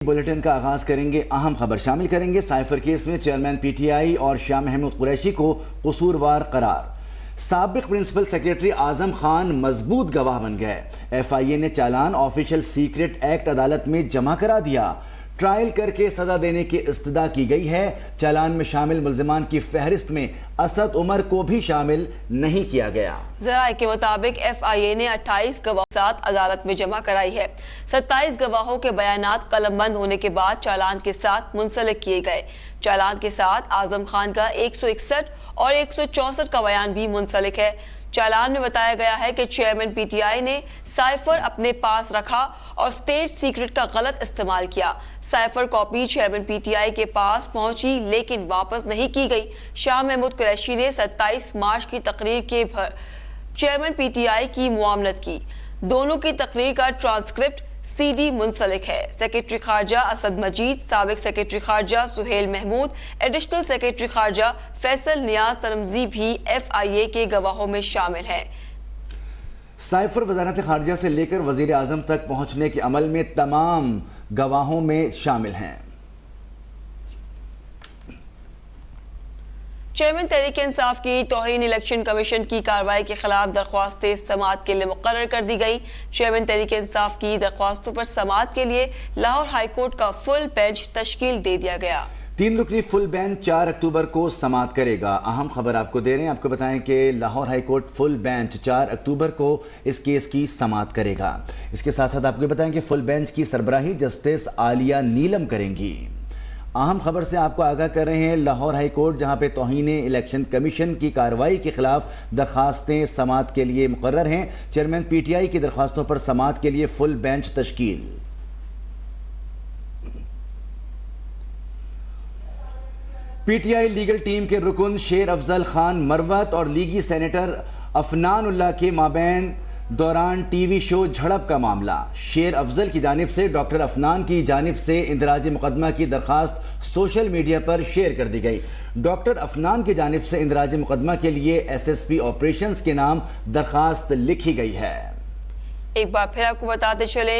Bulletin का आगाज करेंगे। अहम खबर शामिल करेंगे। साइफर केस में चेयरमैन पीटीआई और शाह महमूद कुरैशी को कसूरवार करार। साबिक प्रिंसिपल सेक्रेटरी आजम खान मजबूत गवाह बन गए। एफआईए ने चालान ऑफिशियल सीक्रेट एक्ट अदालत में जमा करा दिया। ट्रायल करके सजा देने की इस्तदा की गई है। चालान में शामिल मुल्जिमान की फहरिस्त में असद उमर को भी शामिल नहीं किया गया। ज़राए के मुताबिक एफआईए ने 28 गवाहों के साथ अदालत में जमा कराई है। 27 गवाहों के बयानात कलमबंद होने के बाद चालान के साथ मुंसलिक किए गए। चालान के साथ आजम खान का 161 और 164 का बयान भी मुंसलिक है। चालान में बताया गया है कि चेयरमैन पीटीआई ने साइफर अपने पास रखा और स्टेट सीक्रेट का गलत इस्तेमाल किया। साइफर कॉपी चेयरमैन पीटीआई के पास पहुंची लेकिन वापस नहीं की गई। शाह महमूद कुरैशी ने 27 मार्च की तकरीर के चेयरमैन पीटीआई की मुआमलत की। दोनों की तकरीर का ट्रांसक्रिप्ट सीडी मुंसलिक है। सेक्रेटरी खारजा असद मजीद, साबिक सेक्रेटरी खारजा सुहेल महमूद, एडिशनल सेक्रेटरी खारजा फैसल नियाज तरमजी भी एफआईए के गवाहों में शामिल हैं। साइफर वजारत खारजा से लेकर वजीर आजम तक पहुंचने के अमल में तमाम गवाहों में शामिल हैं। चेयरमैन तहरीक इंसाफ की तौहीन इलेक्शन कमीशन की कार्रवाई के खिलाफ दरख्वास्तें समाअत के लिए मुकर्रर कर दी गई। चेयरमैन तहरीक इंसाफ की दरख्वास्तों पर समाअत के लिए लाहौर हाई कोर्ट का फुल बेंच तश्कील दे दिया गया। 3 रुकनी फुल बेंच 4 अक्टूबर को समाअत करेगा। अहम खबर आपको दे रहे हैं। आपको बताएं कि Lahore high court full bench 4 अक्टूबर को इस केस की समाअत करेगा। इसके साथ साथ आपको बताएं कि फुल बेंच की सरबराही जस्टिस आलिया नीलम करेंगी। अहम खबर से आपको आगाह कर रहे हैं। लाहौर हाई कोर्ट जहां पे तौहीन इलेक्शन कमीशन की कार्रवाई के खिलाफ दरखास्तें समाअत के लिए मुकर्रर हैं। चेयरमैन पीटीआई की दरखास्तों पर समाअत के लिए फुल बेंच तश्कील। पीटीआई लीगल टीम के रुकन शेर अफजल खान मरवत और लीगी सेनेटर अफनान उल्लाह के माबैन दौरान टीवी शो झड़प का मामला। शेर अफजल की जानिब से डॉक्टर अफनान की जानिब से इंदराज मुकदमा की दरखास्त सोशल मीडिया पर शेयर कर दी गई। डॉक्टर अफनान की जानिब से इंदराज मुकदमा के लिए एसएसपी ऑपरेशंस के नाम दरखास्त लिखी गई है। एक बार फिर आपको बताते चले,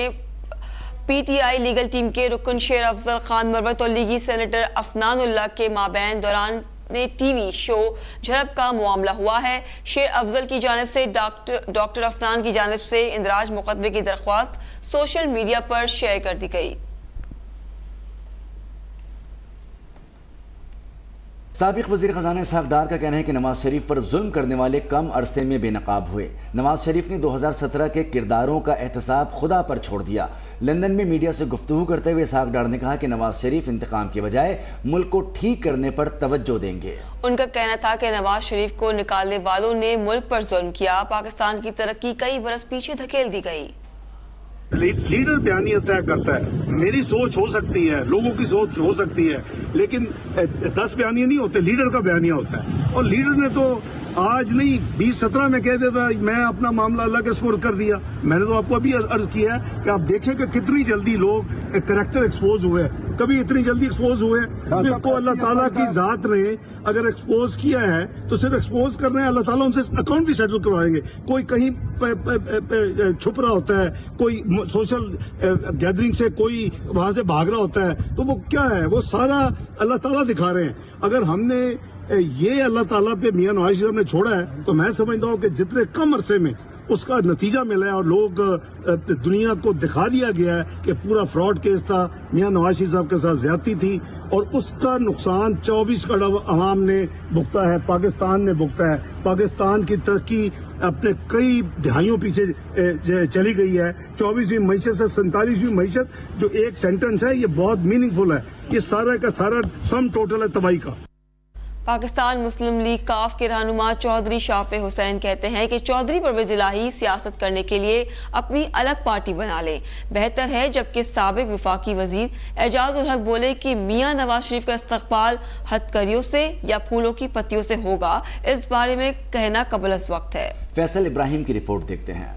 पीटीआई लीगल टीम के रुकन शेर अफजल खान मरवत और लीगी सेनेटर अफनान उल्लाह के माबैन दौरान टीवी शो झड़प का मामला हुआ है। शेर अफजल की जानिब से डॉक्टर अफनान की जानिब से इंदराज मुकदमे की दरख्वास्त सोशल मीडिया पर शेयर कर दी गई। साबिक वज़ीर ख़ज़ाना इसहाक़ डार का कहना है कि नवाज शरीफ पर जुल्म करने वाले कम अरसे में बेनकाब हुए। नवाज शरीफ ने 2017 के किरदारों का एहतसाब खुदा पर छोड़ दिया। लंदन में मीडिया से गुफ्तगू करते हुए इसहाक़ डार ने कहा कि नवाज शरीफ इंतकाम के बजाय मुल्क को ठीक करने पर तवज्जो देंगे। उनका कहना था कि नवाज शरीफ को निकालने वालों ने मुल्क पर जुल्म किया। पाकिस्तान की तरक्की कई बरस पीछे धकेल दी गई। लीडर बयानियत तय करता है। मेरी सोच हो सकती है, लोगों की सोच हो सकती है, लेकिन 10 बयानिया नहीं होते, लीडर का बयानिया होता है। और लीडर ने तो आज नहीं 2017 में कह देता मैं अपना मामला अल्लाह के सुपुर्द कर दिया। मैंने तो आपको अभी अर्ज किया है कि आप देखें कि कितनी जल्दी लोग करैक्टर एक्सपोज हुए। कभी इतनी जल्दी एक्सपोज हुए जिनको अल्लाह ताला की जात ने अगर एक्सपोज किया है तो सिर्फ एक्सपोज कर रहे हैं, अल्लाह ताला उनसे अकाउंट भी सेटल करवाएंगे। कोई कहीं छुप रहा होता है, कोई सोशल गैदरिंग से कोई वहां से भाग रहा होता है, तो वो क्या है, वो सारा अल्लाह ताला दिखा रहे हैं। अगर हमने ये अल्लाह ताला पे मियां नवाज शरीफ ने छोड़ा है तो मैं समझता हूँ कि जितने कम अरसे में उसका नतीजा मिला है और लोग दुनिया को दिखा दिया गया है कि पूरा फ्रॉड केस था, मियां नवाज शरीफ साहब के साथ ज्यादती थी और उसका नुकसान 24 करोड़ अवाम ने भुगता है, पाकिस्तान ने भुगता है। पाकिस्तान की तरक्की अपने कई दहाइयों पीछे चली गई है। 24वीं मईशत से 47वीं मईशत जो एक सेंटेंस है, ये बहुत मीनिंगफुल है। ये सारा का सारा सम टोटल है तबाही का। पाकिस्तान मुस्लिम लीग काफ के रहनुमा चौधरी शाफे हुसैन कहते हैं कि चौधरी परवेज इलाही सियासत करने के लिए अपनी अलग पार्टी बना ले, बेहतर है। जबकि साबिक वफाकी वजीर एजाज उल हक बोले कि मियां नवाज शरीफ का इस्तकबाल हथकरियों से या फूलों की पत्तियों से होगा, इस बारे में कहना कबल अज़ वक्त है। फैसल इब्राहिम की रिपोर्ट देखते हैं।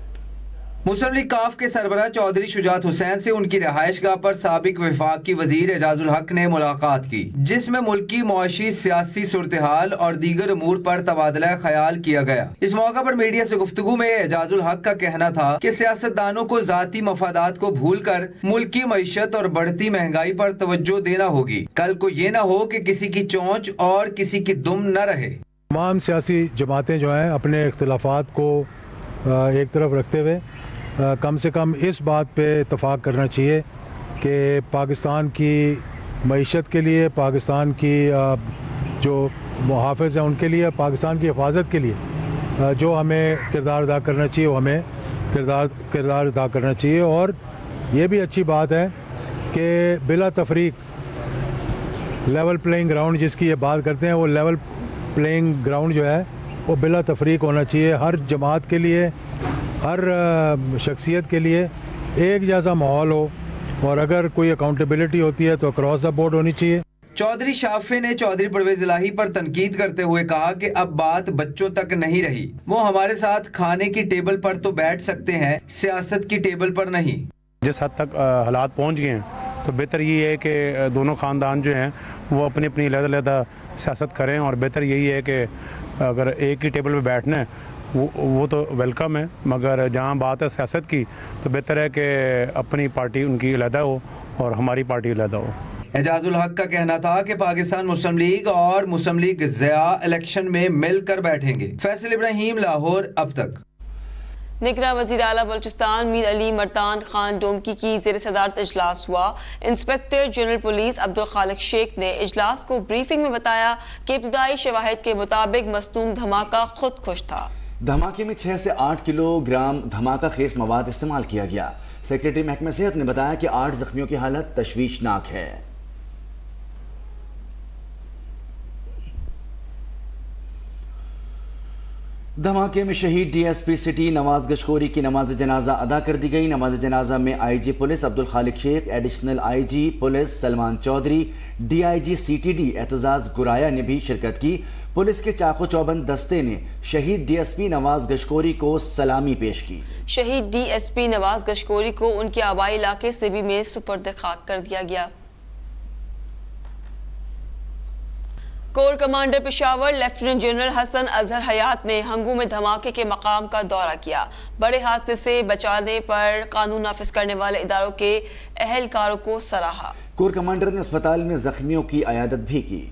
مسلم لیگ کاف کے سربراہ چودھری شجاعت حسین سے ان کی رہائش گاہ پر سابق وفاقی وزیر اعجاز الحق نے ملاقات کی، جس میں ملکی معاشی سیاسی صورتحال اور دیگر امور پر تبادلہ خیال کیا گیا۔ اس موقع پر میڈیا سے گفتگو میں اعجاز الحق کا کہنا تھا کہ سیاستدانوں کو ذاتی مفادات کو بھول کر ملکی معیشت اور بڑھتی مہنگائی پر توجہ دینا ہوگی۔ کل کو یہ نہ ہو کہ کسی کی چونچ اور کسی کی دم نہ رہے۔ تمام سیاسی جماعتیں جو ہیں اپنے اختلافات کو ایک طرف رکھتے ہوئے کم سے کم اس بات پہ اتفاق کرنا چاہیے کہ پاکستان کی معیشت کے لیے، پاکستان کی جو محافظ ہیں ان کے لیے، پاکستان کی حفاظت کے لیے جو ہمیں کردار ادا کرنا چاہیے وہ ہمیں کردار ادا کرنا چاہیے۔ اور یہ بھی اچھی بات ہے کہ بلا تفریق لیول پلینگ گراؤنڈ جس کی یہ بات کرتے ہیں، وہ لیول پلینگ گراؤنڈ جو ہے وہ بلا تفریق ہونا چاہیے، ہر جماعت کے لیے، ہر شخصیت کے لیے ایک جیسا ماحول ہو، اور اگر کوئی اکاؤنٹیبلٹی ہوتی ہے تو اکراس دا بورڈ ہونی چاہیے۔ چودھری شافع نے چودھری پرویز الہی پر تنقید کرتے ہوئے کہا کہ اب بات بچوں تک نہیں رہی، وہ ہمارے ساتھ کھانے کی ٹیبل پر تو بیٹھ سکتے ہیں، سیاست کی ٹیبل پر نہیں۔ جس حد تک حالات پہنچ گئے ہیں تو بہتر یہ ہے کہ دونوں خاندان جو ہیں وہ اپنی اپنی علیحدہ سیاست کریں، اور بہتر یہی ہے کہ اگر ایک ہی ٹیبل پہ بیٹھنا ہے وہ تو ویلکم ہے، مگر جہاں بات ہے سیاست کی تو بہتر ہے کہ اپنی پارٹی ان کی علیحدہ ہو اور ہماری پارٹی علیحدہ ہو۔ اعجاز الحق کا کہنا تھا کہ پاکستان مسلم لیگ اور مسلم لیگ ضیاء الیکشن میں مل کر بیٹھیں گے۔ فیصل ابراہیم، لاہور، اب تک۔ نگراں وزیر اعلیٰ بلوچستان میر علی مرتان خان ڈومکی کی زیر صدارت اجلاس ہوا۔ انسپکٹر جنرل پولیس عبدالخالق شیخ نے اجلاس کو بریفنگ میں بتایا کہ ابتدائی شواہد کے مطابق مصنوع دھماکہ خود کش تھا۔ دھماکے میں 6 سے 8 کلو گرام دھماکہ خیز مواد استعمال کیا گیا۔ سیکریٹری محکمہ صحت نے بتایا کہ 8 زخمیوں کی حالت تشویشناک ہے۔ دھماکے میں شہید ڈی ایس پی سٹی نواز گشکوری کی نماز جنازہ ادا کر دی گئی۔ نماز جنازہ میں آئی G police Abdul Khaliq Shaikh, additional I G police Salman Chaudhry, D I G C T D Aitzaz Goraya نے بھی شرکت کی۔ پولیس کے چاقو چوبند دستے نے شہید ڈی ایس پی نواز گشکوری کو سلامی پیش کی۔ شہید ڈی ایس پی نواز گشکوری کو ان کے آبائی علاقے سبی میں سپرد خاک کر دیا گیا۔ Corps commander Peshawar lieutenant general Hassan Azhar Hayat نے ہنگو میں دھماکے کے مقام کا دورہ کیا۔ بڑے حادثے سے بچانے پر قانون نافذ کرنے والے اداروں کے اہلکاروں کو سراہا۔ کور کمانڈر نے اسپتال میں زخمیوں کی عیادت بھی کی۔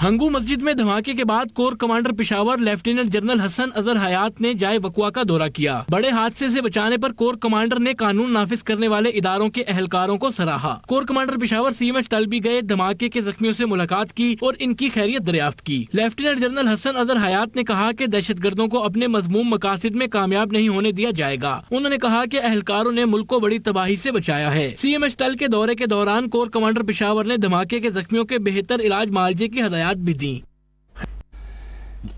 ہنگو مسجد میں دھماکے کے بعد corps commander Peshawar lieutenant general Hassan Azhar Hayat نے جائے وقوع کا دورہ کیا۔ بڑے حادثے سے بچانے پر کور کمانڈر نے قانون نافذ کرنے والے اداروں کے اہلکاروں کو سراہا۔ Corps commander Peshawar C M H Thall بھی گئے، دھماکے کے زخمیوں سے ملاقات کی اور ان کی خیریت دریافت کی۔ لیفٹیننٹ جنرل حسن اظہر حیات نے کہا کہ دہشت گردوں کو اپنے مذموم مقاصد میں کامیاب نہیں ہونے دیا جائے گا۔ انہوں نے کہا کہ اہلکاروں نے ملک کو بڑی تباہی سے بچایا ہے۔ سی ایم ایچ ٹل کے دورے کے دوران کور کمانڈر پشاور نے دھماکے کے زخمیوں کے بہتر علاج معالجے کی ہدایات بھی دیں۔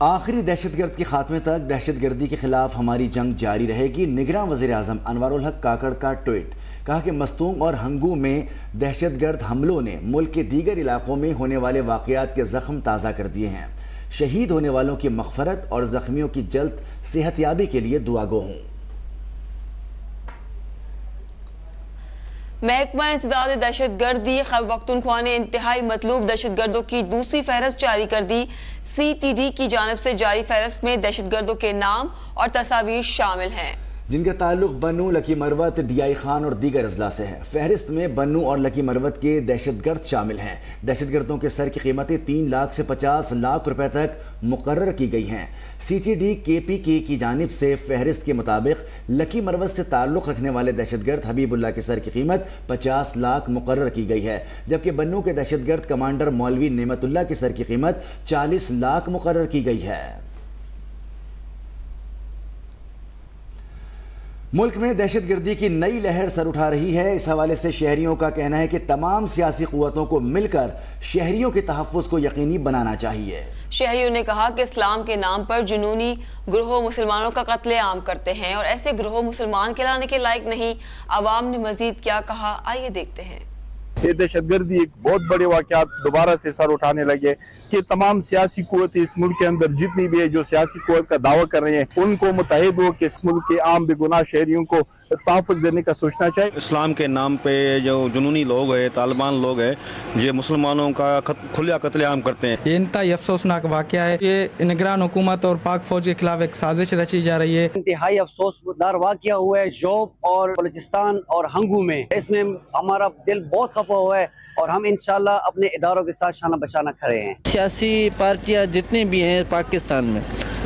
آخری دہشت گرد کے خاتمے تک دہشت گردی کے خلاف ہماری جنگ جاری رہے گی۔ نگراں وزیر اعظم انوار الحق کاکڑ کا ٹویٹ، کہا کہ مستونگ اور ہنگو میں دہشت گرد حملوں نے ملک کے دیگر علاقوں میں ہونے والے واقعات کے زخم تازہ کر دیے ہیں۔ شہید ہونے والوں کی مغفرت اور زخمیوں کی جلد صحت یابی کے لیے دعا گو ہوں۔ محکمہ انسداد دہشت گردی خیبر پختونخوا نے انتہائی مطلوب دہشت گردوں کی دوسری فہرست جاری کر دی۔ سی ٹی ڈی کی جانب سے جاری فہرست میں دہشت گردوں کے نام اور تصاویر شامل ہیں، جن کا تعلق بنو، لکی مروت، ڈی آئی خان اور دیگر اضلاع سے ہے۔ فہرست میں بنو اور لکی مروت کے دہشت گرد شامل ہیں۔ دہشت گردوں کے سر کی قیمتیں 3 لاکھ سے 50 لاکھ روپے تک مقرر کی گئی ہیں۔ سی ٹی ڈی کے پی کے کی جانب سے فہرست کے مطابق لکی مروت سے تعلق رکھنے والے دہشت گرد حبیب اللہ کے سر کی قیمت 50 لاکھ مقرر کی گئی ہے، جبکہ بنو کے دہشت گرد کمانڈر مولوی نعمت اللہ کے سر کی قیمت 40 لاکھ مقرر کی گئی ہے۔ ملک میں دہشت گردی کی نئی لہر سر اٹھا رہی ہے۔ اس حوالے سے شہریوں کا کہنا ہے کہ تمام سیاسی قوتوں کو مل کر شہریوں کے تحفظ کو یقینی بنانا چاہیے۔ شہریوں نے کہا کہ اسلام کے نام پر جنونی گروہ مسلمانوں کا قتل عام کرتے ہیں اور ایسے گروہ مسلمان کہلانے کے لائق نہیں۔ عوام نے مزید کیا کہا، آئیے دیکھتے ہیں۔ ये दहशत गर्दी एक बहुत बड़े वाक़यात दोबारा से सर उठाने लगे कि तमाम सियासी कुव्वतें इस मुल्क के अंदर जितनी भी है जो सियासी कुव्वत का दावा कर रहे हैं उनको मुतहद हो कि इस मुल्क के आम बेगुनाह शहरियों को तहफ़्फ़ुज़ देने का सोचना चाहिए। इस्लाम के नाम पे जो जुनूनी लोग हैं, तालिबान लोग हैं, ये मुसलमानों का खुला कत्लेआम करते हैं। ये इंतहाई अफसोसनाक वाक़या है। ये निगरान हुकूमत और पाक फौज के खिलाफ एक साजिश रची जा रही है। इंतहाई अफसोसदार वाक़या हुआ है जोब और बलूचिस्तान और हंगू में। इसमें हमारा दिल बहुत खफा हुआ है और हम इंशाल्लाह अपने इदारों के साथ शाना बशाना खड़े हैं। सियासी पार्टियां जितनी भी हैं पाकिस्तान में,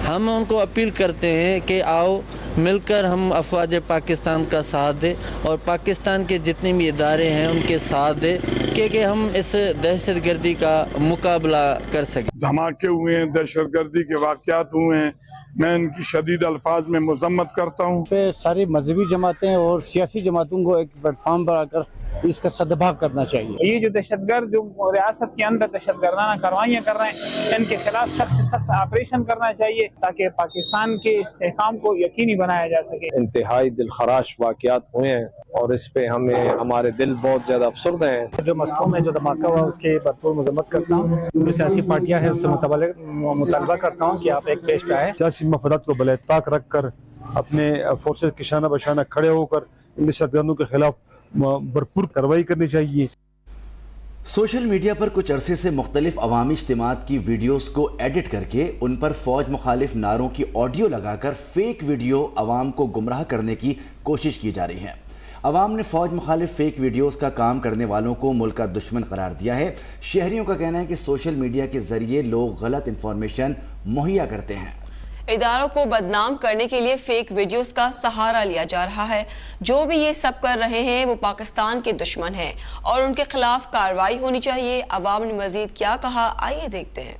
हम उनको अपील करते हैं कि आओ मिलकर हम अफवाज पाकिस्तान का साथ दें और पाकिस्तान के जितने भी इदारे हैं उनके साथ दें कि हम इस दहशत गर्दी का मुकाबला कर सकें। धमाके हुए हैं, दहशत गर्दी के वाक़यात हुए हैं, मैं इनकी शदीद अल्फाज में मजम्मत करता हूँ। सारी मजहबी जमातें और सियासी जमातों को एक प्लेटफॉर्म पर आकर इसका सद्भाव करना चाहिए। ये जो दहशतगर्द जो रियासत के अंदर दहशतगर्दाना कार्रवाइयाँ कर रहे हैं, इनके खिलाफ सख्त से सख्त ऑपरेशन करना चाहिए ताकि पाकिस्तान के इस्तेहकाम को यकीनी बनाया जा सके। इंतहाई दिलखराश वाक़यात हुए हैं और इस पे हमारे दिल बहुत ज्यादा अफसरदा हैं। जो मस्कों में जो धमाका हुआ उसके भरपूर मजम्मत करता हूँ। जो सियासी पार्टियां हैं उससे मुतालबा करता हूँ कि आप एक पेश पे आए, सियासी मफादात को बले ताक रख कर अपने फोर्सेस के शाना बशाना खड़े होकर इन दहशतगर्दों के खिलाफ भरपूर कार्रवाई करनी चाहिए। सोशल मीडिया पर कुछ अरसे से मुख्तलिफ अवामी इज्तिमात की वीडियोस को एडिट करके उन पर फौज मुखालिफ नारों की ऑडियो लगाकर फेक वीडियो अवाम को गुमराह करने की कोशिश की जा रही है। अवाम ने फौज मुखालिफ फेक वीडियोस का काम करने वालों को मुल्क का दुश्मन करार दिया है। शहरियों का कहना है कि सोशल मीडिया के जरिए लोग गलत इंफॉर्मेशन मुहैया करते हैं। इदारों को बदनाम करने के लिए फेक वीडियोस का सहारा लिया जा रहा है। जो भी ये सब कर रहे हैं वो पाकिस्तान के दुश्मन हैं और उनके खिलाफ कार्रवाई होनी चाहिए। अवाम ने मजीद क्या कहा, आइए देखते हैं।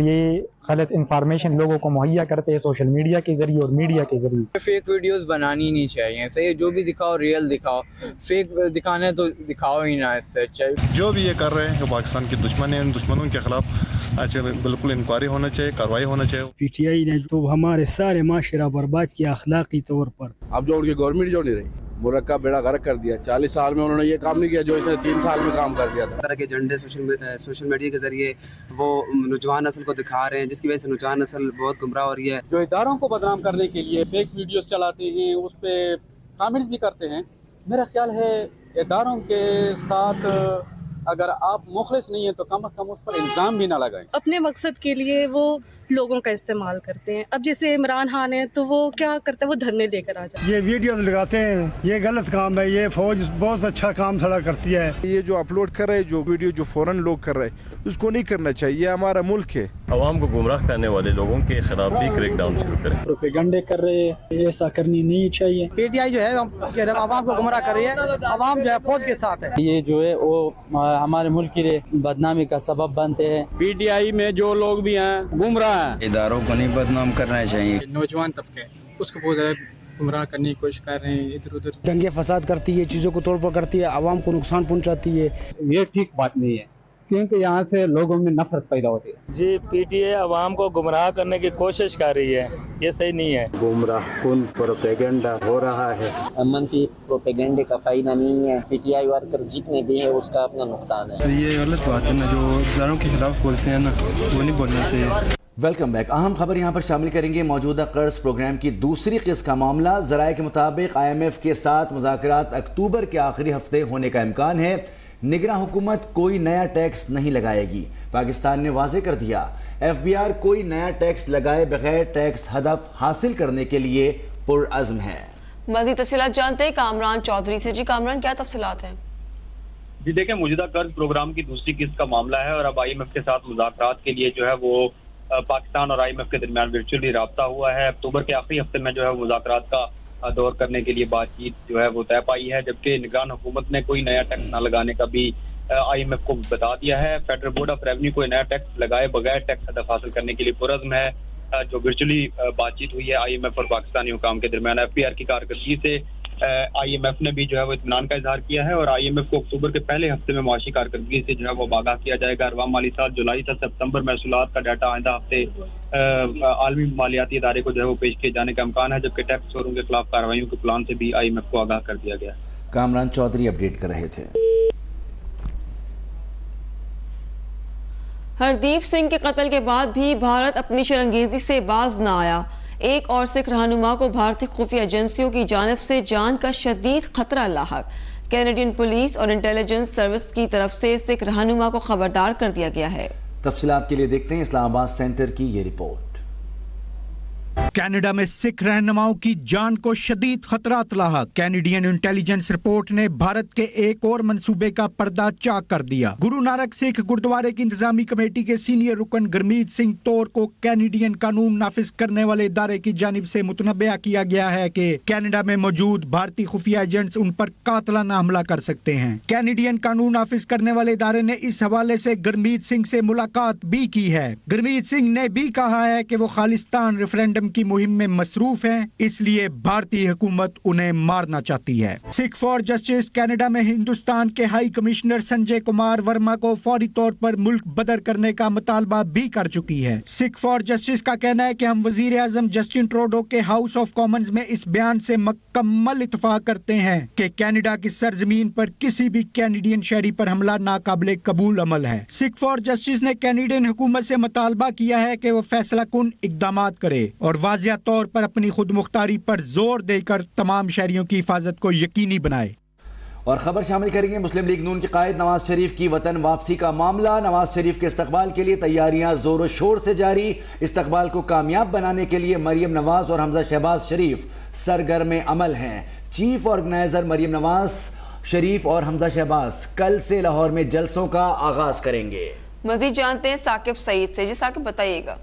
ये गलत इंफॉर्मेशन लोगों को मुहैया करते हैं सोशल मीडिया के जरिए और मीडिया के जरिए। फेक वीडियोस बनानी नहीं चाहिए। सही, जो भी दिखाओ रियल दिखाओ, फेक दिखाने तो दिखाओ ही ना। इससे अच्छा जो भी ये कर रहे हैं पाकिस्तान के दुश्मन हैं, इन दुश्मनों के खिलाफ बिल्कुल इंक्वायरी होना चाहिए, कार्रवाई होना चाहिए। PTI ने तो हमारे सारे माशरा बर्बाद किया अखलाकी तौर पर। अब जो उनकी गवर्नमेंट जो नहीं रही, मुल्क का बेड़ा गर्क कर दिया। 40 साल में उन्होंने ये काम नहीं किया जो इसने 3 साल में काम कर दिया था। तरह के झंडे सोशल मीडिया के जरिए वो नौजवान नस्ल को दिखा रहे हैं, जिसकी वजह से नौजवान नस्ल बहुत गुमराह हो रही है। जो इदारों को बदनाम करने के लिए फेक वीडियोस चलाते हैं, उस पे कमेंट्स भी करते हैं। मेरा ख्याल है इदारों के साथ अगर आप मुखलिस नहीं है तो कम से कम उस पर इल्ज़ाम भी ना लगाएं। अपने मकसद के लिए वो लोगों का इस्तेमाल करते हैं। अब जैसे इमरान खान है तो वो क्या करते हैं, वो धरने लेकर आ जाते हैं। ये वीडियो लगाते हैं, ये गलत काम है। ये फौज बहुत अच्छा काम थोड़ा करती है। ये जो अपलोड कर रहे हैं जो वीडियो जो फौरन लोग कर रहे हैं उसको नहीं करना चाहिए। हमारा मुल्क है। अवाम को गुमराह करने वाले लोगों के खिलाफ भी क्रैकडाउन शुरू करें। प्रोपेगेंडे कर रहे हैं, ऐसा करनी नहीं चाहिए। PTI जो है अवाम को गुमराह कर रही है, अवाम जो है फौज के साथ है। ये जो है वो हमारे मुल्क के लिए बदनामी का सबब बनते हैं। PTI में जो लोग भी हैं गुमराह हैं। इदारों को नहीं बदनाम करना चाहिए। नौजवान तबके उसको बहुत ज्यादा गुमराह करने की कोशिश कर रहे हैं, इधर उधर दंगे फसाद करती है, चीज़ों को तोड़ फोड़ करती है, आवाम को नुकसान पहुंचाती है। ये ठीक बात नहीं है क्योंकि यहाँ से लोगों में नफरत पैदा होती है। जी PTI अवाम को गुमराह करने की कोशिश कर रही है, ये सही नहीं है। गुमराह कुन प्रोपेगेंडा हो रहा है। मनफी प्रोपेगेंडे का फायदा नहीं है। PTI वर्कर जितने भी है उसका अपना नुकसान है। ये गलत बात है ना, जो इदारों के खिलाफ बोलते हैं ना, वो नहीं बोलना चाहिए। Welcome back. अहम खबर यहाँ पर शामिल करेंगे मौजूदा कर्ज प्रोग्राम की दूसरी किस्त का मामला। जराये के मुताबिक IMF के साथ मुज़ाकरात अक्टूबर के आखिरी हफ्ते होने का इम्कान है। निगरां हुकूमत कोई नया टैक्स नहीं लगाएगी। पाकिस्तान ने वाज़ेह कर दिया FBR कोई नया टैक्स लगाए बगैर टैक्स हदफ हासिल करने के लिए पुरअज़्म है। मज़ीद तफसीलात जानते हैं कामरान चौधरी से। जी कामरान, क्या तफसीलात हैं? जी देखिए, मौजूदा कर्ज प्रोग्राम की दूसरी किस्त का मामला है और अब IMF के साथ मुज़ाकरात के लिए जो है वो पाकिस्तान और IMF के दरमियान वर्चुअली राब्ता हुआ है। अक्टूबर के आखिरी हफ्ते में जो है मुज़ाकरात का दौर करने के लिए बातचीत जो है वो तय पाई है, जबकि निगरान हुकूमत ने कोई नया टैक्स न लगाने का भी IMF को बता दिया है। फेडरल बोर्ड ऑफ रेवेन्यू कोई नया टैक्स लगाए बगैर टैक्स हदफ हासिल करने के लिए पुरअज़्म है। जो वर्चुअली बातचीत हुई है IMF और पाकिस्तानी हुकाम के दरमियान, FBR की कारकर्दगी से IMF ने भी जो है वो इत्मीनान का इजहार किया है और IMF को अक्टूबर के पहले हफ्ते में मुआशी कारकर्दगी से जो है वो आगाह किया जाएगा। रवा माली साल जुलाई से सितंबर महसूलात का डाटा आइंदा हफ्ते आलमी मालियाती इदारे को जो है वो पेश किए जाने का इम्कान है, जबकि टैक्स चोरों के खिलाफ कार्रवाइयों के प्लान से भी IMF को आगाह कर दिया गया। कामरान चौधरी अपडेट कर रहे थे। ہردیپ سنگھ کے قتل کے بعد بھی بھارت اپنی شرنگیزی سے باز نہ آیا. ایک اور سکھ رہنما کو بھارتی خفیہ ایجنسیوں کی جانب سے جان کا شدید خطرہ لاحق. کینیڈین پولیس اور انٹیلیجنس سروس کی طرف سے سکھ رہنما کو خبردار کر دیا گیا ہے. تفصیلات کے لیے دیکھتے ہیں اسلام آباد سینٹر کی یہ رپورٹ. کینیڈا میں سکھ رہنماؤں کی جان کو شدید خطرات لاحق. کینیڈین انٹیلیجنس رپورٹ نے بھارت کے ایک اور منصوبے کا پردہ چاک کر دیا. گرو نانک سکھ گردوارے کی انتظامی کمیٹی کے سینئر رکن گرمیت سنگھ تور کو کینیڈین قانون نافذ کرنے والے ادارے کی جانب سے متنبہ کیا گیا ہے کہ کینیڈا میں موجود بھارتی خفیہ ایجنٹس ان پر قاتلانہ حملہ کر سکتے ہیں. کینیڈین قانون نافذ کرنے والے ادارے نے اس حوالے سے گرمیت سنگھ سے ملاقات بھی کی ہے. گرمیت سنگھ نے بھی کہا ہے کہ وہ خالصتان ریفرینڈم کی مہم میں مصروف ہیں، اس لیے بھارتی حکومت انہیں مارنا چاہتی ہے. سکھ فار جسٹس کینیڈا میں ہندوستان کے ہائی کمشنر سنجے کمار ورما کو فوری طور پر ملک بدر کرنے کا مطالبہ بھی کر چکی ہے. سکھ فار جسٹس کا کہنا ہے کہ ہم وزیر اعظم جسٹن ٹروڈو کے ہاؤس آف کامنز میں اس بیان سے مکمل اتفاق کرتے ہیں کہ کینیڈا کی سرزمین پر کسی بھی کینیڈین شہری پر حملہ ناقابل قبول عمل ہے. سکھ فار جسٹس نے کینیڈین حکومت سے مطالبہ کیا ہے کہ وہ فیصلہ کن اقدامات کرے اور واضح طور پر اپنی خود مختاری پر زور دے کر تمام شہریوں کی حفاظت کو یقینی بنائے. اور خبر شامل کریں گے مسلم لیگ نون کے قائد نواز شریف کی وطن واپسی کا معاملہ. نواز شریف کے استقبال کے لیے تیاریاں زور و شور سے جاری. استقبال کو کامیاب بنانے کے لیے مریم نواز اور حمزہ شہباز شریف سرگرم عمل ہیں. چیف آرگنائزر مریم نواز شریف اور حمزہ شہباز کل سے لاہور میں جلسوں کا آغاز کریں گے. مزید جانتے ہیں ثاقب سعید سے. جی ثاقب بتائیے گا.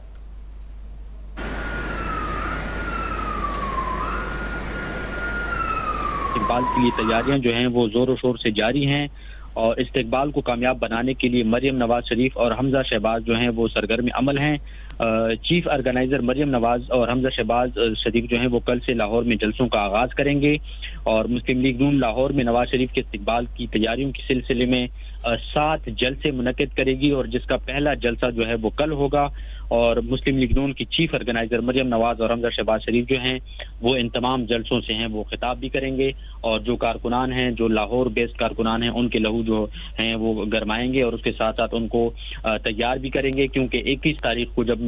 استقبال کے لیے تیاریاں جو ہیں وہ زور و شور سے جاری ہیں اور استقبال کو کامیاب بنانے کے لیے مریم نواز شریف اور حمزہ شہباز جو ہیں وہ سرگرم عمل ہیں. چیف آرگنائزر مریم نواز اور حمزہ شہباز شریف جو ہیں وہ کل سے لاہور میں جلسوں کا آغاز کریں گے اور مسلم لیگ نون لاہور میں نواز شریف کے استقبال کی تیاریوں کے سلسلے میں 7 جلسے منعقد کرے گی اور جس کا پہلا جلسہ جو ہے وہ کل ہوگا. اور مسلم لیگ نون کی چیف آرگنائزر مریم نواز اور حمزہ شہباز شریف جو ہیں وہ ان تمام جلسوں سے ہیں وہ خطاب بھی کریں گے اور جو کارکنان ہیں جو لاہور بیسڈ کارکنان ہیں ان کے لہو جو ہیں وہ گرمائیں گے اور اس کے ساتھ ساتھ ان کو تیار بھی کریں گے کیونکہ 21 تاریخ کو جب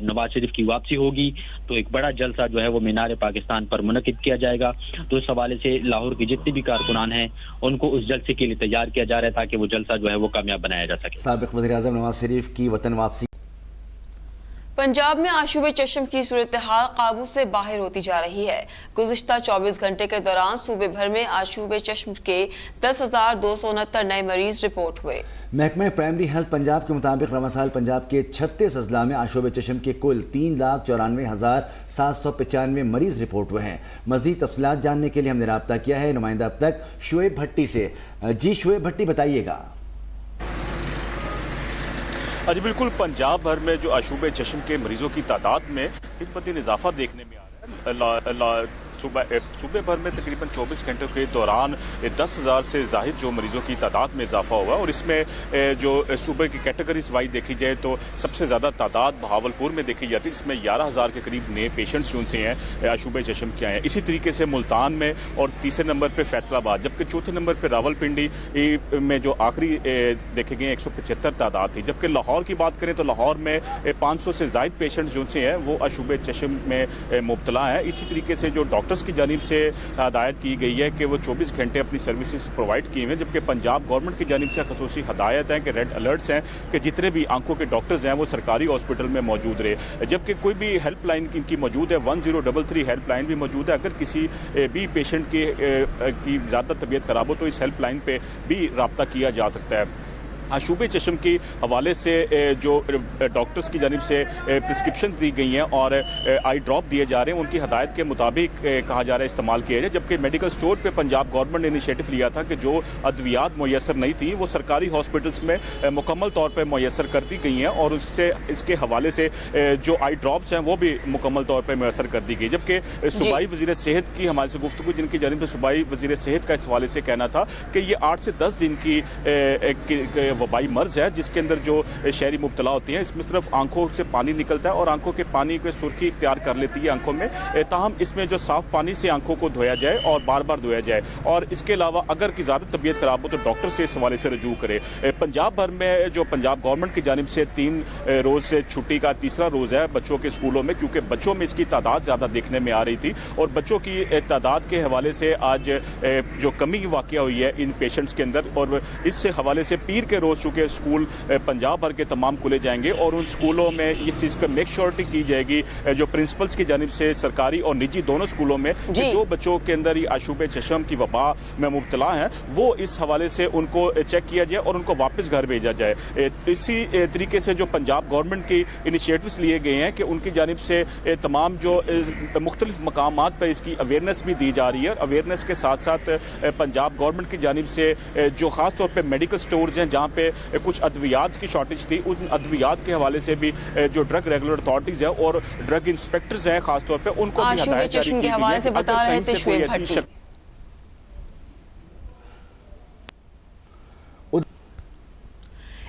نواز شریف کی واپسی ہوگی تو ایک بڑا جلسہ جو ہے وہ مینار پاکستان پر منعقد کیا جائے گا. تو اس حوالے سے لاہور کے جتنے بھی کارکنان ہیں ان کو اس جلسے کے لیے تیار کیا جا رہا ہے تاکہ وہ جلسہ جو ہے وہ کامیاب بنایا جا سکے. سابق وزیر اعظم نواز شریف کی وطن واپسی. پنجاب میں آشوب چشم کی صورتحال قابو سے باہر ہوتی جا رہی ہے. گزشتہ 24 گھنٹے کے دوران صوبے بھر میں آشوب چشم کے 10,269 نئے مریض رپورٹ ہوئے. محکمہ پرائمری ہیلتھ پنجاب کے مطابق رواں سال پنجاب کے 36 اضلاع میں آشوب چشم کے کل 3,94,795 مریض رپورٹ ہوئے ہیں. مزید تفصیلات جاننے کے لیے ہم نے رابطہ کیا ہے نمائندہ اب تک شعیب بھٹی سے. جی شعیب بھٹی بتائیے گا. جی بالکل پنجاب بھر میں جو آشوب چشم کے مریضوں کی تعداد میں دن بدن اضافہ دیکھنے میں آ رہا ہے. صوبے بھر میں تقریباً 24 گھنٹوں کے دوران 10,000 سے زائد جو مریضوں کی تعداد میں اضافہ ہوا اور اس میں جو صوبے کی کیٹیگریز وائز دیکھی جائے تو سب سے زیادہ تعداد بہاولپور میں دیکھی جاتی ہے جس میں 11,000 کے قریب نئے پیشنٹس جو سے ہیں آشوب چشم کے آئے ہیں. اسی طریقے سے ملتان میں اور تیسرے نمبر پہ فیصل آباد جبکہ چوتھے نمبر پہ راول پنڈی میں جو آخری دیکھے گئے 175 تعداد تھی. جبکہ لاہور کی بات کریں تو لاہور میں 500 سے زائد پیشنٹس جو سے ہیں وہ آشوب چشم میں مبتلا ہیں. اسی طریقے سے جو ڈاکٹرز کی جانب سے ہدایت کی گئی ہے کہ وہ 24 گھنٹے اپنی سروسز پرووائڈ کی ہوئے جبکہ پنجاب گورنمنٹ کی جانب سے خصوصی ہدایت ہیں کہ ریڈ الرٹس ہیں کہ جتنے بھی آنکھوں کے ڈاکٹرز ہیں وہ سرکاری ہاسپٹل میں موجود رہے. جبکہ کوئی بھی ہیلپ لائن ان کی موجود ہے 1033 ہیلپ لائن بھی موجود ہے. اگر کسی بھی پیشنٹ کی زیادہ طبیعت خراب ہو تو اس ہیلپ لائن پہ بھی رابطہ کیا جا سکتا ہے. آشوب چشم کی حوالے سے جو ڈاکٹرز کی جانب سے پرسکرپشن دی گئی ہیں اور آئی ڈراپ دیے جا رہے ہیں ان کی ہدایت کے مطابق کہا جا رہا ہے استعمال کیا جائے. جبکہ میڈیکل سٹور پہ پنجاب گورنمنٹ نے انیشیٹو لیا تھا کہ جو ادویات میسر نہیں تھیں وہ سرکاری ہاسپٹلس میں مکمل طور پہ میسر کر دی گئی ہیں اور اس کے حوالے سے جو آئی ڈراپس ہیں وہ بھی مکمل طور پہ میسر کر دی گئی. جبکہ صوبائی وزیر صحت کی ہمارے سے گفتگو جن کی جانب سے صوبائی وزیر صحت کا اس حوالے سے کہنا تھا کہ یہ 8 سے 10 دن کی वबाई मर्ज है जिसके अंदर जो शहरी मुब्तला होती हैं, इसमें सिर्फ आंखों से पानी निकलता है और आंखों के पानी पे सुर्खी इख्तियार कर लेती है आंखों में। ताहम इसमें जो साफ पानी से आंखों को धोया जाए और बार बार धोया जाए, और इसके अलावा अगर की ज़्यादा तबीयत खराब हो तो डॉक्टर से इस हवाले से रजू करे। पंजाब भर में जो पंजाब गवर्नमेंट की जानिब से 3 रोज़ से छुट्टी का तीसरा रोज़ है बच्चों के स्कूलों में, क्योंकि बच्चों में इसकी तादाद ज़्यादा देखने में आ रही थी और बच्चों की तादाद के हवाले से आज जो कमी वाक़या हुई है इन पेशेंट्स के अंदर, और इससे हवाले से पीर के रोज़ चूँकि स्कूल पंजाब भर के तमाम खुले जाएंगे और उन स्कूलों में इस चीज़ पर मेक श्योरिटी की जाएगी जो प्रिंसिपल्स की जानिब से सरकारी और निजी दोनों स्कूलों में जो बच्चों के अंदर ये आशूब चशम की वबा में मुब्तला हैं वो इस हवाले से उनको चेक किया जाए और उनको वापस घर भेजा जाए। इसी तरीके से जो पंजाब गवर्नमेंट की इनिशिएटिव्स लिए गए हैं कि उनकी जानिब से तमाम जो मुख्तलिफ मकामात पर इसकी अवेयरनेस भी दी जा रही है। अवेयरनेस के साथ साथ पंजाब गवर्नमेंट की जानिब से जो ख़ास तौर पर मेडिकल स्टोर्स हैं जहाँ पे कुछ अद्वियात की शॉर्टेज थी, उन अद्वियात के हवाले से भी जो ड्रग रेगुलर अथॉरिटीज़ हैं और ड्रग इंस्पेक्टर्स हैं ख़ास तौर पर उनको भी हदायत जारी की गई है।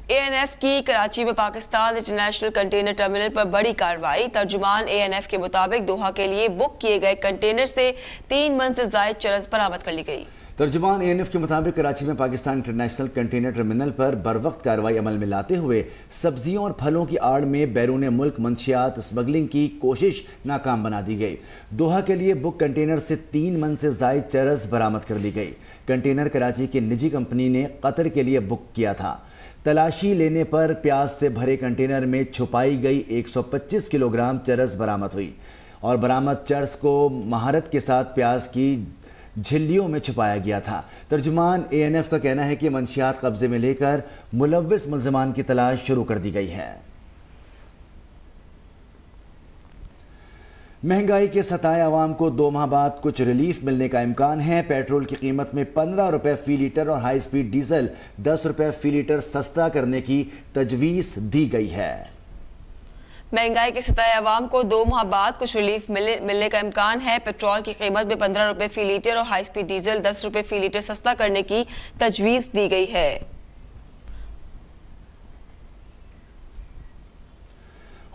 ANF की कराची में पाकिस्तान इंटरनेशनल कंटेनर टर्मिनल पर बड़ी कार्रवाई। तर्जुमान ANF के मुताबिक दोहा के लिए बुक किए गए कंटेनर से 3 मन से ज़ायद चरस बरामद कर ली गई। तर्जुमान ANF के मुताबिक कराची में पाकिस्तान इंटरनेशनल कंटेनर टर्मिनल पर बरवक्त कार्रवाई अमल में लाते हुए सब्जियों और फलों की आड़ में बैरून मुल्क मंशियात स्मगलिंग की कोशिश नाकाम बना दी गई। दोहा के लिए बुक कंटेनर से 3 मन से ज़ायद चरस बरामद कर ली गई। कंटेनर कराची की निजी कंपनी ने कतर के लिए बुक किया था। तलाशी लेने पर प्याज से भरे कंटेनर में छुपाई गई 125 किलोग्राम चरस बरामद हुई और बरामद चरस को महारत के साथ प्याज की झिल्लियों में छुपाया गया था। तर्जुमान ANF का कहना है कि मंशियात कब्जे में लेकर मुलव्विस मुल्ज़िमान की तलाश शुरू कर दी गई है। महंगाई के सताए अवाम को 2 माह बाद कुछ रिलीफ मिलने का इम्कान है। पेट्रोल की कीमत में 15 रुपए फी लीटर और हाई स्पीड डीजल 10 रुपए फी लीटर सस्ता करने की तजवीज़ दी गई है। महंगाई के सताए अवाम को 2 माह बाद कुछ रिलीफ मिलने का इम्कान है। पेट्रोल की कीमत में 15 रुपए फी लीटर और हाई स्पीड डीजल 10 रुपए फी लीटर सस्ता करने की तजवीज़ दी गई है।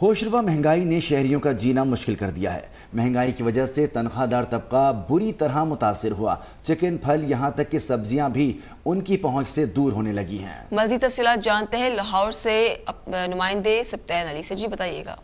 होशरुबा महंगाई ने शहरियों का जीना मुश्किल कर दिया है। महंगाई की वजह से तनख्वाहदार तबका बुरी तरह मुतासिर हुआ। चिकन, फल, यहाँ तक कि सब्जियां भी उनकी पहुंच से दूर होने लगी हैं। मज़ीद तफसीलात जानते हैं लाहौर से नुमाइंदे सब्तैन अली से। जी बताइएगा।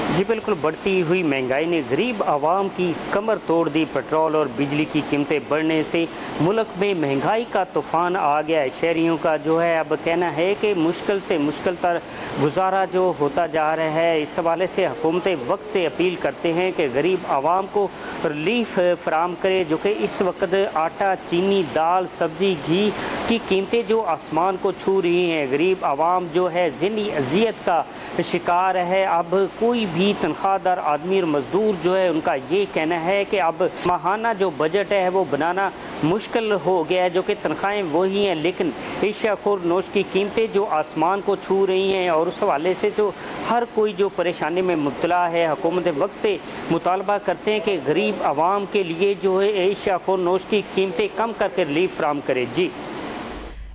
जी बिल्कुल, बढ़ती हुई महंगाई ने गरीब आवाम की कमर तोड़ दी। पेट्रोल और बिजली की कीमतें बढ़ने से मुल्क में महंगाई का तूफान आ गया है। शहरियों का जो है अब कहना है कि मुश्किल से मुश्किल तर गुजारा जो होता जा रहा है। इस हवाले से हुकूमतें वक्त से अपील करते हैं कि गरीब आवाम को रिलीफ फराम करे, जो कि इस वक्त आटा, चीनी, दाल, सब्जी, घी की कीमतें जो आसमान को छू रही हैं। गरीब आवाम जो है ज़िंदगी अजियत का शिकार है। अब कोई भी तनख्वाहदार आदमी और मजदूर जो है उनका ये कहना है कि अब माहाना जो बजट है वो बनाना मुश्किल हो गया है, जो कि तनख्वाहें वही हैं लेकिन एशियाखोर नोश की कीमतें जो आसमान को छू रही हैं और उस हवाले से जो हर कोई जो परेशानी में मुब्तला है। हुकूमत वक्त से मुतालबा करते हैं कि गरीब आवाम के लिए जो है एशियाखोर नोश की कीमतें कम करके रिलीफ फराम करे। जी,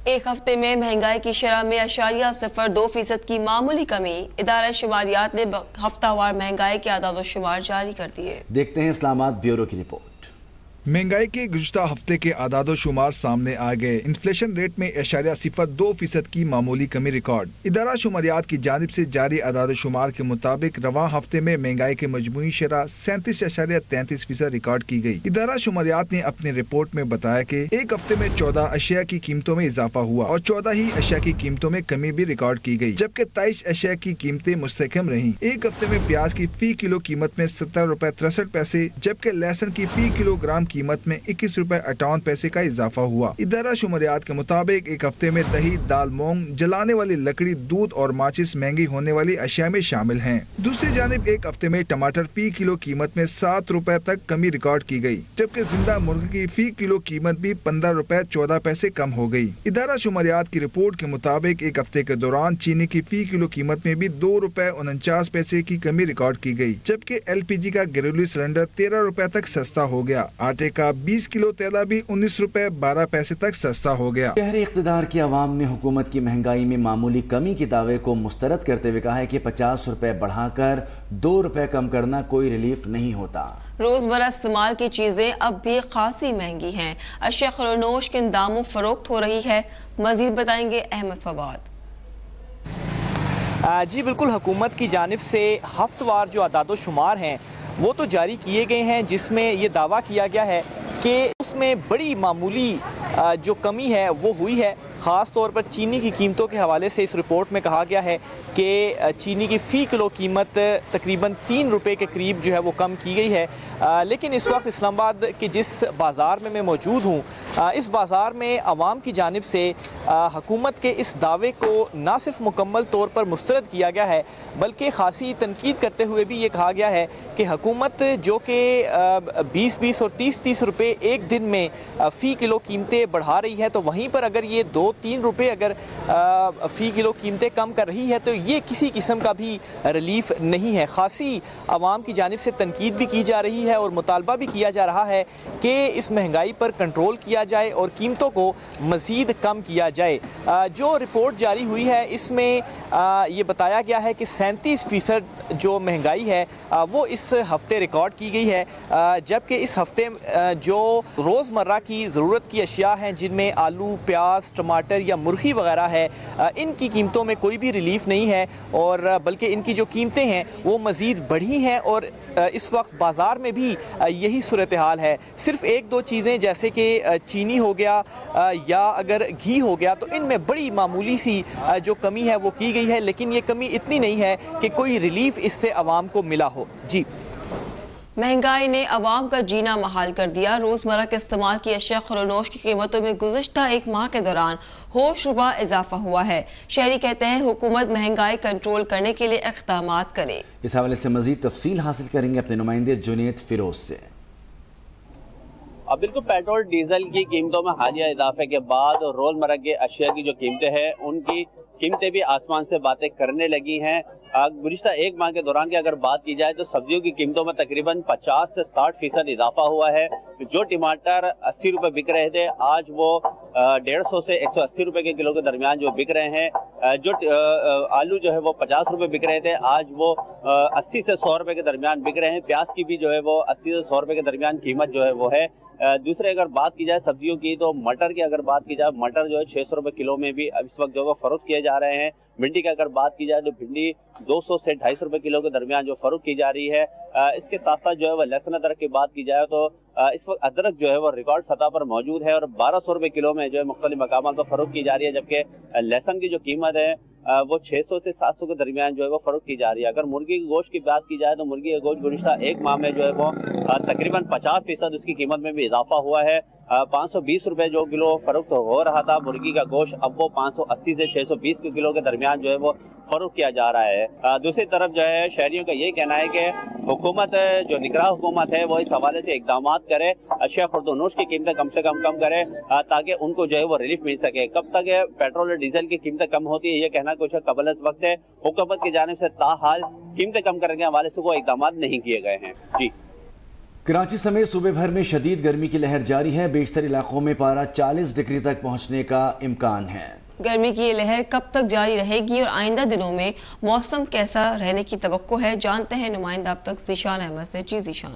एक हफ्ते में महंगाई की शरह में 0.02% की मामूली कमी। इदारा शुमारियात ने हफ्तावार महंगाई के आदाद शुमार जारी कर दिए। देखते हैं इस्लामाबाद ब्यूरो की रिपोर्ट। महंगाई के गुज़श्ता हफ्ते के आदाद शुमार सामने आ गए। इन्फ्लेशन रेट में 0.02% की मामूली कमी रिकॉर्ड। इदारा शुमारियात की जानिब से जारी आदाद शुमार के मुताबिक रवां हफ्ते में महंगाई की मजमूई शरह 37.33% रिकॉर्ड की गई। इदारा शुमारियात ने अपनी रिपोर्ट में बताया कि एक हफ्ते में 14 अशिया की कीमतों में इजाफा हुआ और 14 ही अशिया की कीमतों में कमी भी रिकॉर्ड की गई, जबकि 23 अशिया की कीमतें मुस्तहकम रहीं। एक हफ्ते में प्याज की फी किलो कीमत में 17 रुपए 63 पैसे, जबकि लहसुन की फी किलोग्राम कीमत में 21 रुपए 58 पैसे का इजाफा हुआ। इदारा शुमारियात के मुताबिक एक हफ्ते में दही, दाल, मूंग, जलाने वाली लकड़ी, दूध और माचिस महंगी होने वाली अशिया में शामिल हैं। दूसरी जानिब एक हफ्ते में टमाटर फी किलो कीमत में 7 रुपए तक कमी रिकॉर्ड की गई, जबकि जिंदा मुर्गी की फी किलो कीमत भी 15 रुपए 14 पैसे कम हो गई। इदारा शुमारियात की रिपोर्ट के मुताबिक एक हफ्ते के दौरान चीनी की फी किलो कीमत में भी 2 रुपए 49 पैसे की कमी रिकॉर्ड की गई, जबकि LPG का घरेलू सिलेंडर 13 रुपए तक सस्ता हो गया। आटे آٹے کا 20 کلو تیلا بھی 19 روپے 12 پیسے تک سستا ہو گیا۔ شہری اقتدار کی عوام نے حکومت کی مہنگائی میں معمولی کمی کے دعوے کو مسترد کرتے ہوئے کہا ہے کہ 50 روپے بڑھا کر 2 روپے کم کرنا کوئی ریلیف نہیں ہوتا۔ روزمرہ استعمال کی چیزیں اب بھی خاصی مہنگی ہیں، اشیاء خورنوش کے داموں فروخت ہو رہی ہے، مزید بتائیں گے احمد فواد۔ جی بالکل، حکومت کی جانب سے ہفتہ وار جو اعداد و شمار ہیں وہ تو جاری کیے گئے ہیں، جس میں یہ دعویٰ کیا گیا ہے کہ اس میں بڑی معمولی جو کمی ہے وہ ہوئی ہے۔ خاص طور پر چینی کی قیمتوں کے حوالے سے اس رپورٹ میں کہا گیا ہے کہ چینی کی فی کلو قیمت تقریباً 3 روپے کے قریب جو ہے وہ کم کی گئی ہے، لیکن اس وقت اسلام آباد کے جس بازار میں موجود ہوں، اس بازار میں عوام کی جانب سے حکومت کے اس دعوے کو نہ صرف مکمل طور پر مسترد کیا گیا ہے بلکہ خاصی تنقید کرتے ہوئے بھی یہ کہا گیا ہے کہ حکومت جو کہ 20 اور 30 روپے ایک دن میں فی کلو قیمتیں بڑھا رہی ہے، تو وہیں پر اگر یہ 2-3 روپے اگر فی کلو قیمتیں کم کر رہی ہے تو یہ کسی قسم کا بھی ریلیف نہیں ہے۔ خاصی عوام کی جانب سے تنقید بھی کی جا رہی ہے اور مطالبہ بھی کیا جا رہا ہے کہ اس مہنگائی پر کنٹرول کیا جائے اور قیمتوں کو مزید کم کیا جائے۔ جو رپورٹ جاری ہوئی ہے اس میں یہ بتایا گیا ہے کہ 37% جو مہنگائی ہے وہ اس ہفتے ریکارڈ کی گئی ہے، جبکہ اس ہفتے جو روزمرہ کی ضرورت کی اشیاء ہیں جن میں آلو، پیاز، ٹماٹر یا مرغی وغیرہ ہے، ان کی قیمتوں میں کوئی بھی ریلیف نہیں ہے اور بلکہ ان کی جو قیمتیں ہیں وہ مزید بڑھی ہیں اور اس وقت بازار میں بھی یہی صورتحال ہے۔ صرف 1-2 چیزیں جیسے کہ چینی ہو گیا یا اگر گھی ہو گیا تو ان میں بڑی معمولی سی جو کمی ہے وہ کی گئی ہے، لیکن یہ کمی اتنی نہیں ہے کہ کوئی ریلیف اس سے عوام کو ملا ہو۔ جی، مہنگائی نے عوام کا جینا محال کر دیا۔ روزمرہ کے استعمال کی اشیاء خورنوش کی قیمتوں میں گزشتہ 1 ماہ کے دوران ہوش ربا اضافہ ہوا ہے۔ شہری کہتے ہیں حکومت مہنگائی کنٹرول کرنے کے لیے اقدامات کرے۔ اس حوالے سے مزید تفصیل حاصل کریں گے اپنے نمائندے جنید فیروز سے۔ بالکل، پیٹرول ڈیزل کی قیمتوں میں حالیہ اضافے کے بعد روزمرہ کے اشیاء کی جو قیمتیں ہیں ان کی قیمتیں بھی آسمان سے باتیں کرنے لگی ہیں۔ گزشتہ 1 ماہ کے دوران کی اگر بات کی جائے تو سبزیوں کی قیمتوں میں تقریباً 50 سے 60% اضافہ ہوا ہے۔ جو ٹماٹر 80 روپے بک رہے تھے آج وہ 150 سے 180 روپے کے کلو کے درمیان جو بک رہے ہیں۔ جو آلو جو ہے وہ 50 روپے بک رہے تھے آج وہ 80 سے 100 روپے کے درمیان بک رہے ہیں۔ پیاز کی بھی جو ہے وہ 80 سے 100 روپے کے درمیان قیمت جو ہے وہ ہے۔ دوسرے اگر بات کی جائے سبزیوں کی تو مٹر کی اگر بات کی جائے، مٹر جو ہے 600 روپے کلو میں بھی اس وقت جو ہے فروخت کیے جا رہے ہیں۔ بھنڈی کی اگر بات کی جائے تو بھنڈی 200 سے 250 روپے کلو کے درمیان جو فروخت کی جا رہی ہے۔ اس کے ساتھ ساتھ جو ہے وہ لہسن ادرک کی بات کی جائے تو اس وقت ادرک جو ہے وہ ریکارڈ سطح پر موجود ہے اور 1200 روپے کلو میں جو ہے مختلف مقامات پر فروخت کی جا رہی ہے، جبکہ لہسن کی جو قیمت ہے وہ 600 سے 700 کے درمیان جو ہے وہ فروخت کی جا رہی ہے۔ اگر مرغی کے گوشت کی بات کی جائے تو مرغی کا گوشت گزشتہ 1 ماہ میں جو ہے وہ تقریباً 50% اس کی قیمت میں بھی اضافہ ہوا ہے۔ 520 روپے جو کلو فروخت ہو رہا تھا مرغی کا گوشت، اب وہ 580 سے 620 کے کلو کے درمیان جو ہے وہ فروخت کیا جا رہا ہے۔ دوسری طرف جو ہے شہریوں کا یہ کہنا ہے کہ حکومت جو نگراں حکومت ہے وہ اس حوالے سے اقدامات کرے، اشیاء خورنوش کی قیمتیں کم سے کم کرے تاکہ ان کو جو ہے وہ ریلیف مل سکے۔ کب تک پیٹرول اور ڈیزل کی قیمتیں کم ہوتی ہے یہ کہنا کچھ قبل از وقت ہے۔ حکومت کی جانب سے تاحال قیمتیں کم کرنے کے حوالے سے کوئی اقدامات نہیں کیے گئے ہیں۔ جی، کراچی سمیت صوبے بھر میں شدید گرمی کی لہر جاری ہے، بیشتر علاقوں میں پارہ 40 ڈگری تک پہنچنے کا امکان ہے۔ گرمی کی یہ لہر کب تک جاری رہے گی اور آئندہ دنوں میں موسم کیسا رہنے کی توقع ہے، جانتے ہیں نمائندہ اب تک ذیشان احمد سے۔ جی ذیشان۔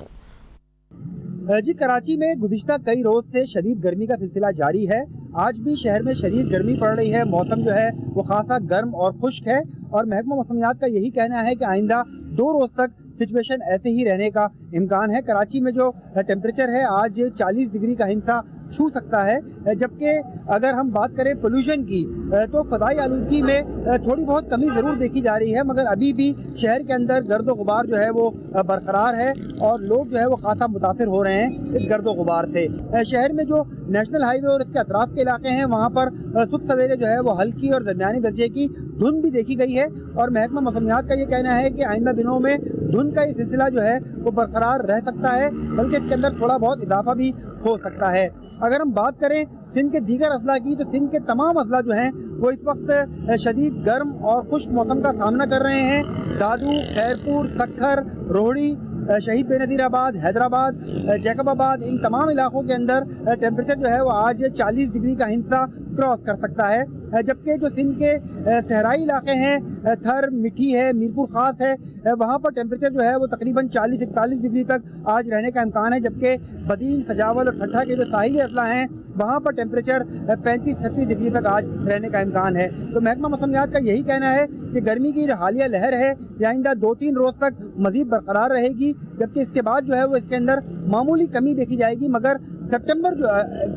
جی، کراچی میں گزشتہ کئی روز سے شدید گرمی کا سلسلہ جاری ہے۔ آج بھی شہر میں شدید گرمی پڑ رہی ہے، موسم جو ہے وہ خاصا گرم اور خشک ہے اور محکمہ موسمیات کا یہی کہنا ہے کہ آئندہ 2 روز تک سچویشن ایسے ہی رہنے کا امکان ہے۔ کراچی میں جو ٹیمپریچر ہے آج 40 ڈگری کا ہنسا چھو سکتا ہے، جبکہ اگر ہم بات کریں پولوشن کی تو فضائی آلودگی میں تھوڑی بہت کمی ضرور دیکھی جا رہی ہے، مگر ابھی بھی شہر کے اندر گرد و غبار جو ہے وہ برقرار ہے اور لوگ جو ہے وہ خاصا متاثر ہو رہے ہیں اس گرد و غبار سے۔ شہر میں جو نیشنل ہائی وے اور اس کے اطراف کے علاقے ہیں وہاں پر صبح سویرے جو ہے وہ ہلکی اور درمیانی درجے کی دھند بھی دیکھی گئی ہے اور محکمہ موسمیات کا یہ کہنا ہے کہ آئندہ دنوں میں دھند کا یہ سلسلہ جو ہے وہ برقرار رہ سکتا ہے، بلکہ اس کے اندر تھوڑا بہت اضافہ بھی ہو سکتا ہے۔ اگر ہم بات کریں سندھ کے دیگر اضلاع کی تو سندھ کے تمام اضلاع جو ہیں وہ اس وقت شدید گرم اور خشک موسم کا سامنا کر رہے ہیں۔ دادو، خیرپور، سکھر، روہڑی، शहीद बेनज़ीराबाद, हैदराबाद, जैकबाबाद, इन तमाम इलाकों के अंदर टेम्परेचर जो है वो आज 40 डिग्री का हिस्सा क्रॉस कर सकता है, जबकि जो सिंध के सहराई इलाके हैं, थर, मिठी है, मीरपुर ख़ास है, वहाँ पर टेम्परेचर जो है वो तकरीबन 40-41 डिग्री तक आज रहने का इम्कान है, जबकि बदीन, सजावल और ठट्ठा के जो साहिली अजला हैं वहाँ पर टेम्परेचर 35-36 डिग्री तक आज रहने का इम्कान है। तो महकमा मौसमियात का यही कहना है कि गर्मी की जो हालिया लहर है ये आइंदा 2-3 रोज़ तक मज़ीद बरकरार रहेगी, जबकि इसके बाद जो है वो इसके अंदर मामूली कमी देखी जाएगी, मगर सितंबर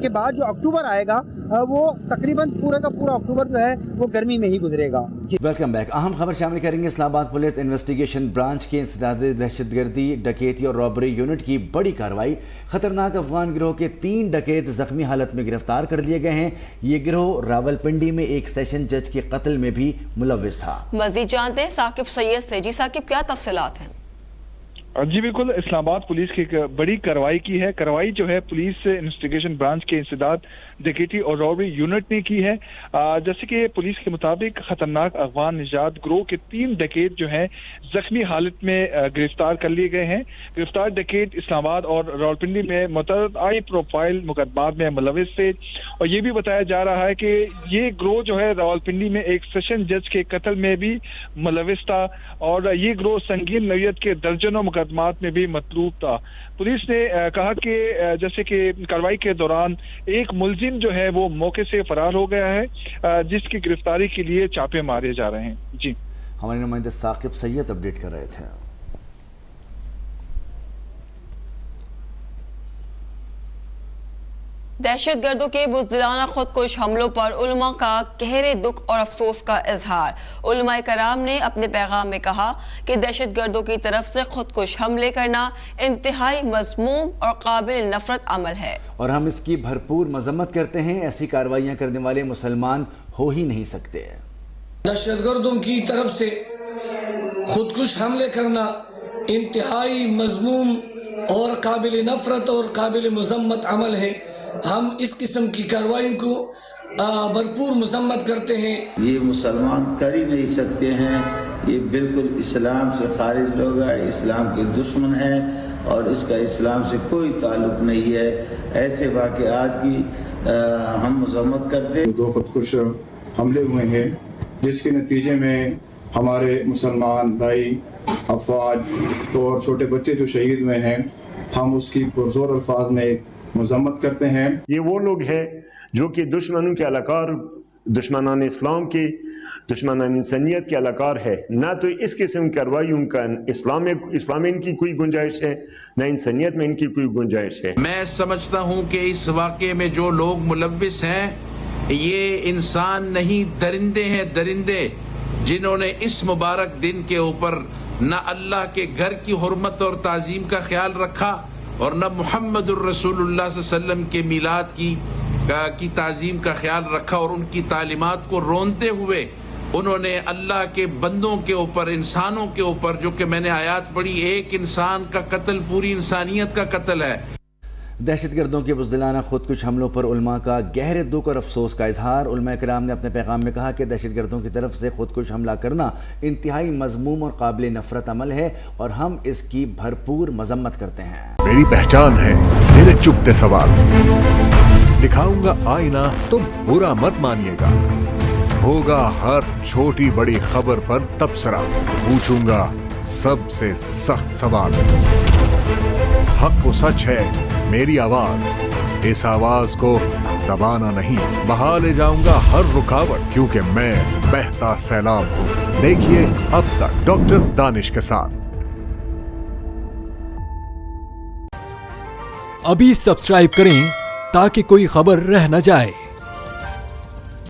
के बाद जो अक्टूबर आएगा वो तकरीबन पूरा का पूरा अक्टूबर जो है वो गर्मी में ही गुजरेगा। Welcome back. अहम खबर शामिल करेंगे इस्लामाबाद पुलिस इन्वेस्टिगेशन ब्रांच के इंसदादे दहशतगर्दी, डकैती और रॉबरी यूनिट की बड़ी कार्रवाई। खतरनाक अफगान गिरोह के 3 डकैत जख्मी हालत में गिरफ्तार कर लिए गए हैं। ये गिरोह रावलपिंडी में एक सेशन जज के कत्ल में भी मुलव्विस था। मजीद जानते हैं साकिब सैयद से। जी साकिब, क्या तफसीलात हैं? जी बिल्कुल, इस्लामाबाद पुलिस की एक बड़ी कार्रवाई की है। कार्रवाई जो है पुलिस इन्वेस्टिगेशन ब्रांच के इंसदाद डकैती और रॉबरी यूनिट ने की है। जैसे कि पुलिस के मुताबिक खतरनाक अफगान निजात ग्रोह के 3 डकैत जो हैं जख्मी हालत में गिरफ्तार कर लिए गए हैं। गिरफ्तार डकैत इस्लामाबाद और रावलपिंडी में मुतअद्दिद हाई प्रोफाइल मुकदमात में मुलव्विस थे, और ये भी बताया जा रहा है कि ये ग्रोह जो है रावलपिंडी में एक सेशन जज के कत्ल में भी मुलव्विस था, और ये ग्रोह संगीन नौयत के दर्जनों मुकदमात में भी मतलूब था। पुलिस ने कहा कि जैसे कि कार्रवाई के दौरान एक मुलजिम जो है वो मौके से फरार हो गया है, जिसकी गिरफ्तारी के लिए छापे मारे जा रहे हैं। जी, हमारे नुमाइंदे साकिब सैयद अपडेट कर रहे थे। दहशतगर्दों के बुज़दिलाना खुदकुश हमलों पर उलमा का गहरे दुख और अफसोस का इजहार। उलमाए कराम ने अपने पैगाम में कहा कि दहशतगर्दों की तरफ से खुदकुश हमले करना इंतहाई मज़मूम और काबिल नफरत अमल है, और हम इसकी भरपूर मजम्मत करते हैं। ऐसी कार्रवाइयाँ करने वाले मुसलमान हो ही नहीं सकते। दहशतगर्दों की तरफ से खुदकुश हमले करना इंतहाई मज़मूम और काबिल नफरत और काबिल मजम्मत अमल है। हम इस किस्म की कार्रवाई को भरपूर मजम्मत करते हैं। ये मुसलमान कर ही नहीं सकते हैं, ये बिल्कुल इस्लाम से खारिज लोग हैं, इस्लाम के दुश्मन हैं और इसका इस्लाम से कोई ताल्लुक नहीं है। ऐसे वाक़यात की हम मजम्मत करते हैं। 2 खुदकुश हमले हुए हैं, जिसके नतीजे में हमारे मुसलमान भाई, अफवाज और छोटे बच्चे जो शहीद हुए हैं, हम उसकी पुरजोर अल्फाज में मजम्मत करते हैं। ये वो लोग हैं जो कि दुश्मनों के अलाकार, दुश्मनान इस्लाम के, दुश्मनान इंसानियत के अलाकार है। ना तो इस किस्म की कार्रवाइयों का इस्लाम में इनकी कोई गुंजाइश है, ना इंसानियत में इनकी कोई गुंजाइश है। मैं समझता हूँ कि इस वाक़े में जो लोग मुलव्विस हैं ये इंसान नहीं, दरिंदे हैं, दरिंदे, जिन्होंने इस मुबारक दिन के ऊपर न अल्लाह के घर की हुर्मत और ताज़ीम का ख्याल रखा और न मुहम्मदुर रसूलुल्लाह सल्लल्लाहु अलैहि वसल्लम के मिलाद की ताज़ीम का ख्याल रखा, और उनकी तालीमात को रोनते हुए उन्होंने अल्लाह के बंदों के ऊपर, इंसानों के ऊपर, जो कि मैंने आयत पढ़ी, एक इंसान का कत्ल पूरी इंसानियत का कत्ल है। दहशतगर्दों के बुज़दिलाना खुदकुश हमलों पर उलमा का गहरे दुख और अफसोस का इजहार। उलमा कराम ने अपने पैगाम में कहा कि दहशतगर्दों की तरफ से खुदकुश हमला करना इंतहाई मज़मूम और काबिल नफरत अमल है, और हम इसकी भरपूर मजम्मत करते हैं। मेरी पहचान है मेरे चुपते सवाल, दिखाऊंगा आईना तो बुरा मत मानिएगा। होगा हर छोटी बड़ी खबर पर तबसरा, पूछूंगा सबसे सख्त सवाल। हक व सच है मेरी आवाज, इस आवाज को दबाना नहीं, बहा ले जाऊंगा हर रुकावट, क्योंकि मैं बहता सैलाब हूँ। देखिए अब तक डॉक्टर दानिश के साथ। अभी सब्सक्राइब करें ताकि कोई खबर रह न जाए।